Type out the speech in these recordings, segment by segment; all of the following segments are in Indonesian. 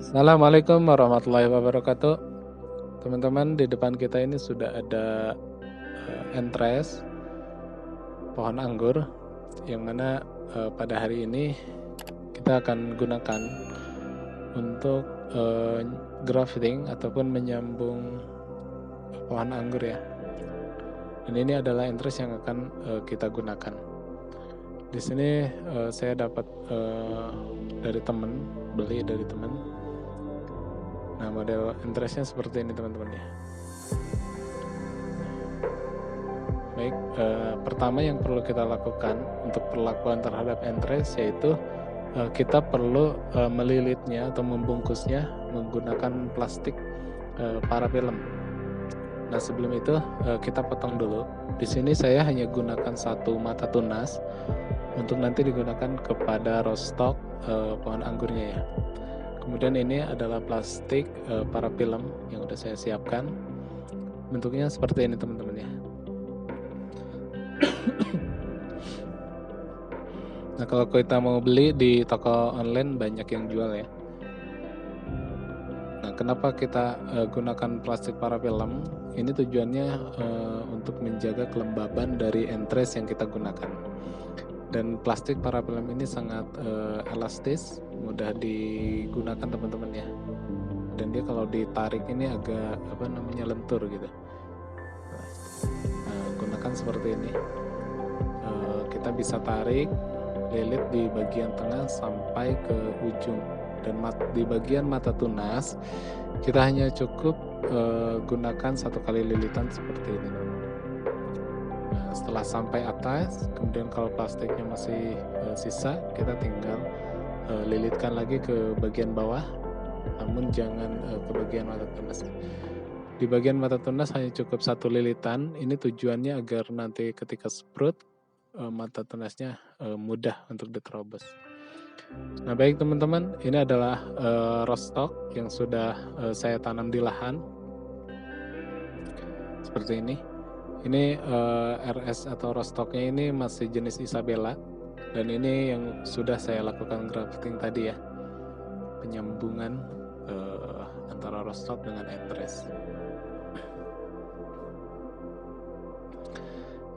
Assalamualaikum warahmatullahi wabarakatuh. Teman-teman, di depan kita ini sudah ada entres pohon anggur yang mana pada hari ini kita akan gunakan untuk grafting ataupun menyambung pohon anggur ya. Dan ini adalah entres yang akan kita gunakan. Di sini saya dapat dari teman, beli dari teman. Nah, model entresnya seperti ini teman-teman ya. Baik, pertama yang perlu kita lakukan untuk perlakuan terhadap entres yaitu kita perlu melilitnya atau membungkusnya menggunakan plastik parafilm. Nah, sebelum itu kita potong dulu. Di sini saya hanya gunakan satu mata tunas untuk nanti digunakan kepada rostok pohon anggurnya ya. Kemudian ini adalah plastik parafilm yang udah saya siapkan. Bentuknya seperti ini teman-teman ya. Nah, kalau kita mau beli di toko online banyak yang jual ya. Nah, kenapa kita gunakan plastik parafilm? Ini tujuannya untuk menjaga kelembaban dari entres yang kita gunakan. Dan plastik parafilm ini sangat elastis, mudah digunakan teman-teman ya. Dan dia kalau ditarik ini agak lentur gitu. Nah, gunakan seperti ini. Kita bisa tarik, lilit di bagian tengah sampai ke ujung. Dan di bagian mata tunas kita hanya cukup gunakan satu kali lilitan seperti ini. Nah, setelah sampai atas, kemudian kalau plastiknya masih sisa, kita tinggal lilitkan lagi ke bagian bawah, namun jangan ke bagian mata tunas. Di bagian mata tunas hanya cukup satu lilitan. Ini tujuannya agar nanti ketika sprut mata tunasnya mudah untuk diterobos. Nah, baik teman-teman, ini adalah rostok yang sudah saya tanam di lahan seperti ini. Ini RS atau rostoknya ini masih jenis Isabella, dan ini yang sudah saya lakukan grafting tadi ya, penyambungan antara rostok dengan entres.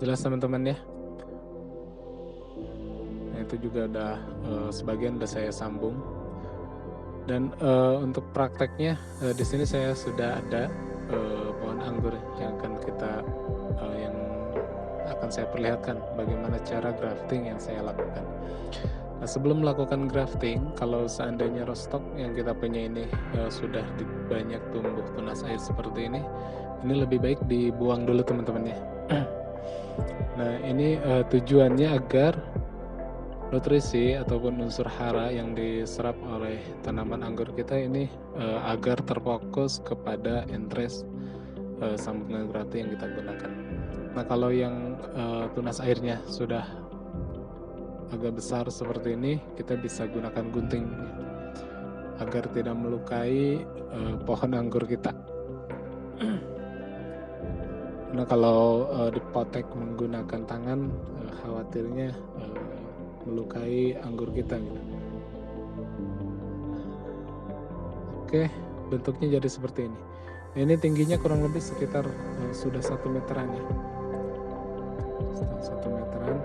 Jelas teman-teman ya. Itu juga udah sebagian udah saya sambung. Dan untuk prakteknya di sini saya sudah ada pohon anggur yang akan saya perlihatkan bagaimana cara grafting yang saya lakukan. Nah, sebelum melakukan grafting, kalau seandainya rostok yang kita punya ini sudah banyak tumbuh tunas air seperti ini lebih baik dibuang dulu teman-teman ya. Nah, ini tujuannya agar nutrisi ataupun unsur hara yang diserap oleh tanaman anggur kita ini agar terfokus kepada entres sambungan grafting yang kita gunakan. Nah, kalau yang tunas airnya sudah agak besar seperti ini, kita bisa gunakan gunting agar tidak melukai pohon anggur kita. Nah, kalau dipotek menggunakan tangan, khawatirnya melukai anggur kita gitu. Oke, bentuknya jadi seperti ini. Ini tingginya kurang lebih sekitar sudah 1 meteran ya. 1 meteran.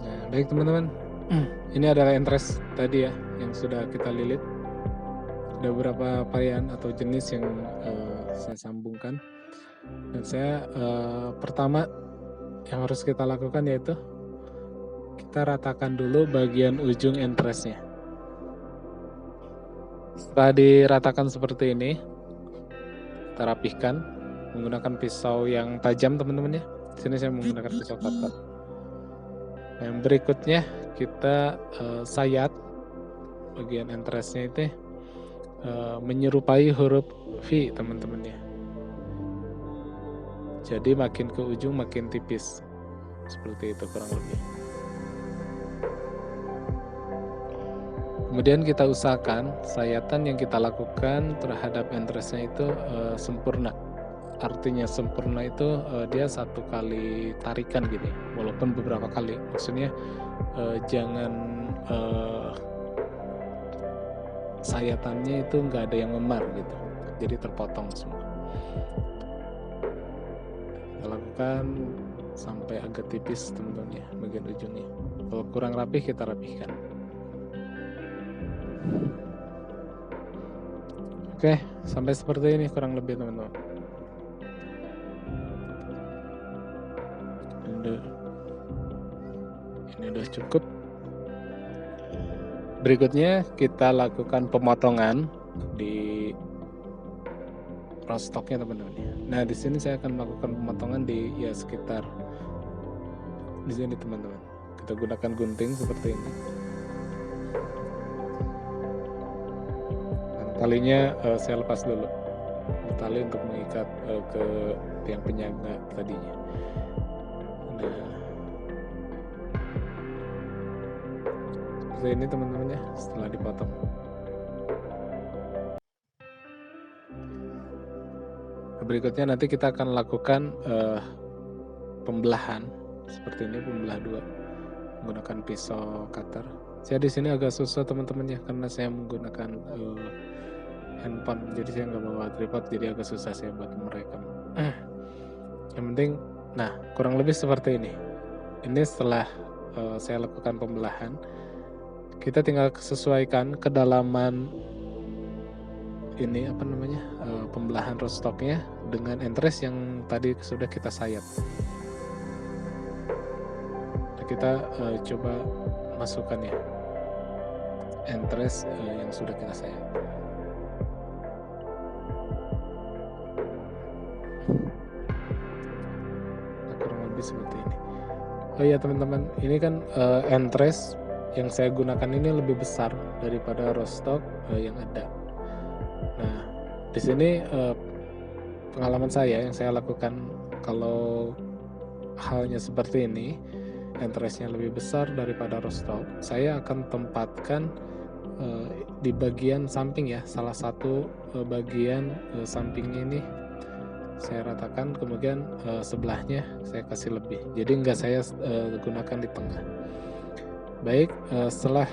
Nah, baik teman-teman. Ini adalah entres tadi ya yang sudah kita lilit. Ada beberapa varian atau jenis yang saya sambungkan. Dan saya pertama yang harus kita lakukan yaitu kita ratakan dulu bagian ujung entresnya. Setelah diratakan seperti ini, kita rapihkan menggunakan pisau yang tajam teman-teman ya. Di sini saya menggunakan pisau cutter. Yang berikutnya kita sayat bagian entresnya itu menyerupai huruf V teman-teman ya. Jadi makin ke ujung makin tipis. Seperti itu kurang lebih. Kemudian kita usahakan sayatan yang kita lakukan terhadap entresnya itu sempurna. artinya sempurna itu dia satu kali tarikan gitu ya, walaupun beberapa kali. Maksudnya jangan sayatannya itu nggak ada yang memar gitu, jadi terpotong semua. Kita lakukan sampai agak tipis teman-teman ya, bagian ujungnya. Kalau kurang rapih kita rapihkan. Oke, sampai seperti ini kurang lebih teman-teman. Ini udah cukup. Berikutnya kita lakukan pemotongan di rostoknya teman-teman. Nah di sini saya akan melakukan pemotongan di ya sekitar di sini teman-teman. Kita gunakan gunting seperti ini. Dan talinya saya lepas dulu. Tali untuk mengikat ke tiang penyangga tadinya. Nah seperti ini teman-teman ya, setelah dipotong. Berikutnya nanti kita akan lakukan pembelahan seperti ini, pembelah dua menggunakan pisau cutter. Saya di sini agak susah teman-teman ya, karena saya menggunakan handphone, jadi saya nggak bawa tripod, jadi agak susah saya buat merekam. Yang penting, nah kurang lebih seperti ini. Ini setelah saya lakukan pembelahan, kita tinggal sesuaikan kedalaman ini pembelahan rostoknya dengan entres yang tadi sudah kita sayat. Nah, kita coba masukkan ya entres yang sudah kita sayat. Nah, kurang lebih seperti ini. Oh iya teman-teman, ini kan entres yang saya gunakan ini lebih besar daripada rostok yang ada. Nah, di sini pengalaman saya yang saya lakukan kalau halnya seperti ini, entresnya lebih besar daripada rostok, saya akan tempatkan di bagian samping ya, salah satu bagian sampingnya ini saya ratakan, kemudian sebelahnya saya kasih lebih. Jadi enggak saya gunakan di tengah. Baik, setelah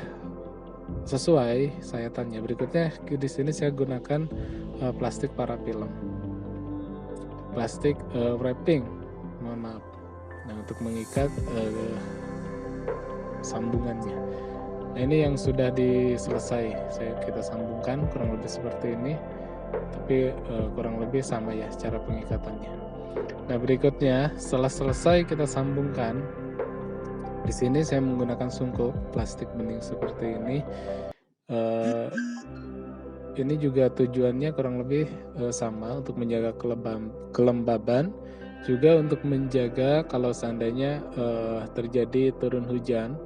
sesuai sayatannya, berikutnya di sini saya gunakan plastik parafilm, plastik wrapping, mohon maaf. Nah, untuk mengikat sambungannya. Nah, ini yang sudah diselesai, kita sambungkan kurang lebih seperti ini, tapi kurang lebih sama ya cara pengikatannya. Nah, berikutnya setelah selesai kita sambungkan. Di sini saya menggunakan sungkup plastik bening seperti ini. Ini juga tujuannya kurang lebih sama untuk menjaga kelembaban, juga untuk menjaga kalau seandainya terjadi turun hujan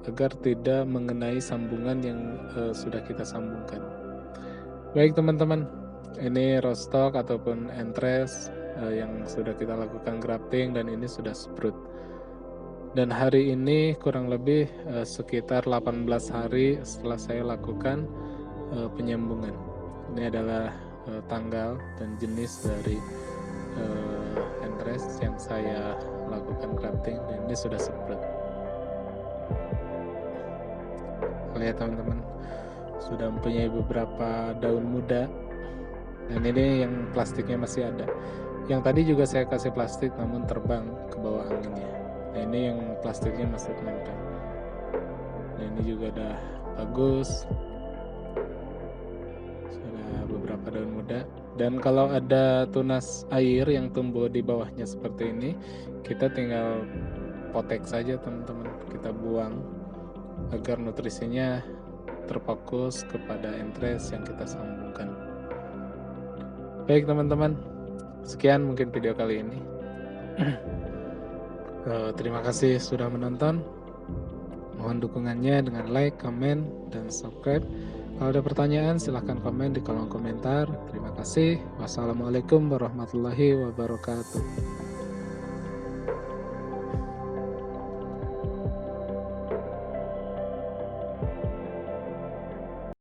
agar tidak mengenai sambungan yang sudah kita sambungkan. Baik teman-teman, ini rostok ataupun entres yang sudah kita lakukan grafting dan ini sudah sprut. Dan hari ini kurang lebih sekitar 18 hari setelah saya lakukan penyambungan. Ini adalah tanggal dan jenis dari entres yang saya lakukan grafting dan ini sudah sprut. Lihat teman-teman, sudah mempunyai beberapa daun muda dan ini yang plastiknya masih ada. Yang tadi juga saya kasih plastik namun terbang ke bawah anginnya. Nah, ini yang plastiknya masih nempel. Nah, ini juga udah bagus. Sudah beberapa daun muda. Dan kalau ada tunas air yang tumbuh di bawahnya seperti ini, kita tinggal potek saja teman-teman. Kita buang agar nutrisinya terfokus kepada entres yang kita sambungkan. Baik teman-teman, sekian mungkin video kali ini. Terima kasih sudah menonton. Mohon dukungannya dengan like, komen, dan subscribe. Kalau ada pertanyaan silahkan komen di kolom komentar. Terima kasih. Wassalamualaikum warahmatullahi wabarakatuh.